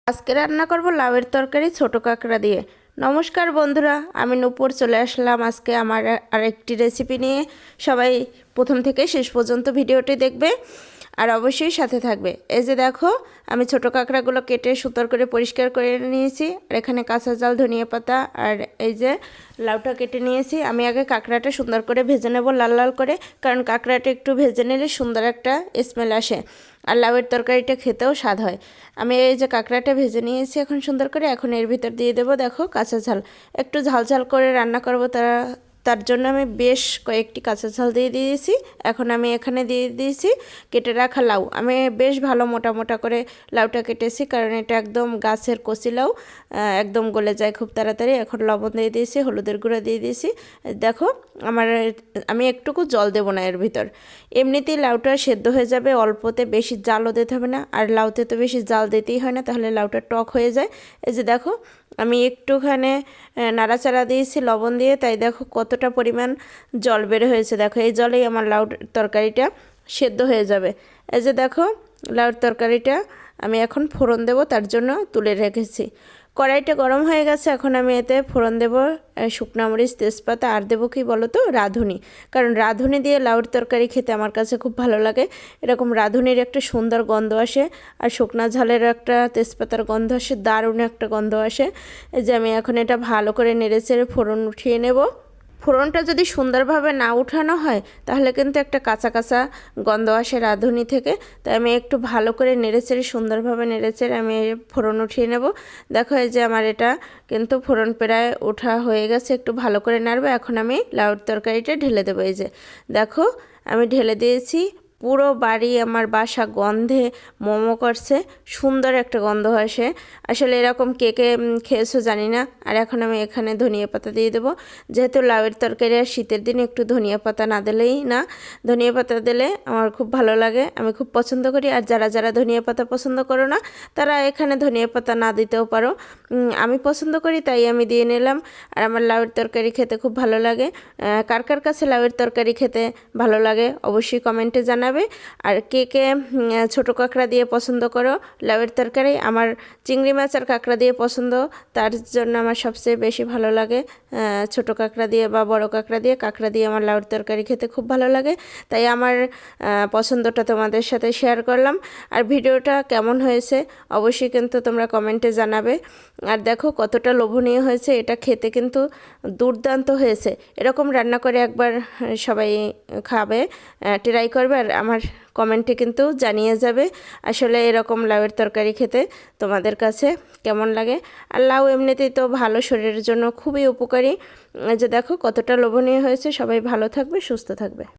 আজকে রান্না করব লাউয়ের তরকারি ছোট কাঁকড়া দিয়ে। নমস্কার বন্ধুরা, আমি নূপুর চলে আসলাম আজকে আমার আরেকটি রেসিপি নিয়ে। সবাই প্রথম থেকে শেষ পর্যন্ত ভিডিওটি দেখবে আর অবশ্যই সাথে থাকবে। এই যে দেখো, আমি ছোট কাঁকড়াগুলো কেটে সুন্দর করে পরিষ্কার করে নিয়েছি। আর এখানে কাঁচা জাল, ধনিয়া পাতা আর এই যে লাউটা কেটে নিয়েছি। আমি আগে কাঁকড়াটা সুন্দর করে ভেজে নেব লাল লাল করে, কারণ কাঁকড়াটা একটু ভেজে নিলে সুন্দর একটা স্মেল আসে আর লাউয়ের তরকারিটা খেতেও স্বাদ হয়। আমি এই যে কাঁকড়াটা ভেজে নিয়েছি এখন সুন্দর করে। এখন এর ভিতর দিয়ে দেবো দেখো কাঁচা ঝাল। একটু ঝাল ঝাল করে রান্না করব, তার জন্য আমি বেশ কয়েকটি কাঁচা ঝাল দিয়ে দিয়েছি। এখন আমি এখানে দিয়ে দিয়েছি কেটে রাখা লাউ। আমি বেশ ভালো মোটা মোটা করে লাউটা কেটেছি, কারণ এটা একদম গাছের কচি লাউ, একদম গলে যায় খুব তাড়াতাড়ি। এখন লবণ দিয়ে দিয়েছি, হলুদের গুঁড়া দিয়ে দিয়েছি। দেখো আমি একটুকু জল দেবো না এর ভিতর, এমনিতেই লাউটা সেদ্ধ হয়ে যাবে অল্পতে, বেশি জালও দিতে হবে না। আর লাউতে তো বেশি জাল দিতেই হয় না, তাহলে লাউটা টক হয়ে যায়। এই যে দেখো, আমি একটুখানে নাড়াচাড়া দিয়েছি লবণ দিয়ে, তাই দেখো কতটা পরিমাণ জল বের হয়েছে। দেখো এই জলেই আমার লাউ তরকারিটা সেদ্ধ হয়ে যাবে। এই যে দেখো, লাউর তরকারিটা আমি এখন ফোড়ন দেব, তার জন্য তুলে রেখেছি। কড়াইটা গরম হয়ে গেছে, এখন আমি এতে ফোড়ন দেব শুকনো মরিচ, তেজপাতা, আর দেবো কি বলো তো, রাঁধুনি। কারণ রাঁধুনি দিয়ে লাউর তরকারি খেতে আমার কাছে খুব ভালো লাগে। এরকম রাঁধুনির একটা সুন্দর গন্ধ আসে, আর শুকনো ঝালের একটা, তেজপাতার গন্ধ আসে, দারুণ একটা গন্ধ আসে। এই যে আমি এখন এটা ভালো করে নেড়েচেড়ে ফোড়ন উঠিয়ে নেব। ফোড়নটা যদি সুন্দরভাবে না উঠানো হয় তাহলে কিন্তু একটা কাঁচা কাঁচা গন্ধ আসে রাঁধুনি থেকে। তাই আমি একটু ভালো করে নেড়েচেড়ে, সুন্দরভাবে নেড়েচেড়ে আমি ফোড়ন উঠিয়ে নেব। দেখো এই যে আমার এটা কিন্তু ফোড়ন প্রায় ওঠা হয়ে গেছে, একটু ভালো করে নাড়বো। এখন আমি লাউর তরকারিটা ঢেলে দেবো। এই যে দেখো, আমি ঢেলে দিয়েছি। পুরো বাড়ি আমার বাসা গন্ধে মোমো করছে, সুন্দর একটা গন্ধ আসে। আসলে এরকম কে কে খেয়েছো জানি না। আর এখন আমি এখানে ধনিয়া পাতা দিয়ে দেবো, যেহেতু লাউয়ের তরকারি আর শীতের দিনে একটু ধনিয়া পাতা না দিলেই না। ধনিয়া পাতা দিলে আমার খুব ভালো লাগে, আমি খুব পছন্দ করি। আর যারা যারা ধনিয়া পাতা পছন্দ করো না, তারা এখানে ধনিয়া পাতা না দিতেও পারো। আমি পছন্দ করি তাই আমি দিয়ে নিলাম। আর আমার লাউয়ের তরকারি খেতে খুব ভালো লাগে। কার কার কাছে লাউয়ের তরকারি খেতে ভালো লাগে অবশ্যই কমেন্টে জানাবে। আর কে কে ছোটো কাঁকড়া দিয়ে পছন্দ করো লাউয়ের তরকারি? আমার চিংড়ি মাছ আর কাঁকড়া দিয়ে পছন্দ, তার জন্য আমার সবচেয়ে বেশি ভালো লাগে ছোটো কাঁকড়া দিয়ে বা বড় কাঁকড়া দিয়ে। কাঁকড়া দিয়ে আমার লাউয়ের তরকারি খেতে খুব ভালো লাগে, তাই আমার পছন্দটা তোমাদের সাথে শেয়ার করলাম। আর ভিডিওটা কেমন হয়েছে অবশ্যই কিন্তু তোমরা কমেন্টে জানাবে। আর দেখো কতটা লোভনীয় হয়েছে, এটা খেতে কিন্তু দুর্দান্ত হয়েছে। এরকম রান্না করে একবার সবাই খাবে, ট্রাই করবে, আর আমার কমেন্টে কিন্তু জানিয়ে যাবে আসলে এরকম লাউয়ের তরকারি খেতে তোমাদের কাছে কেমন লাগে। আর লাউ এমনিতেই তো ভালো, শরীরের জন্য খুবই উপকারী। যে দেখো কতটা লোভনীয় হয়েছে। সবাই ভালো থাকবে, সুস্থ থাকবে।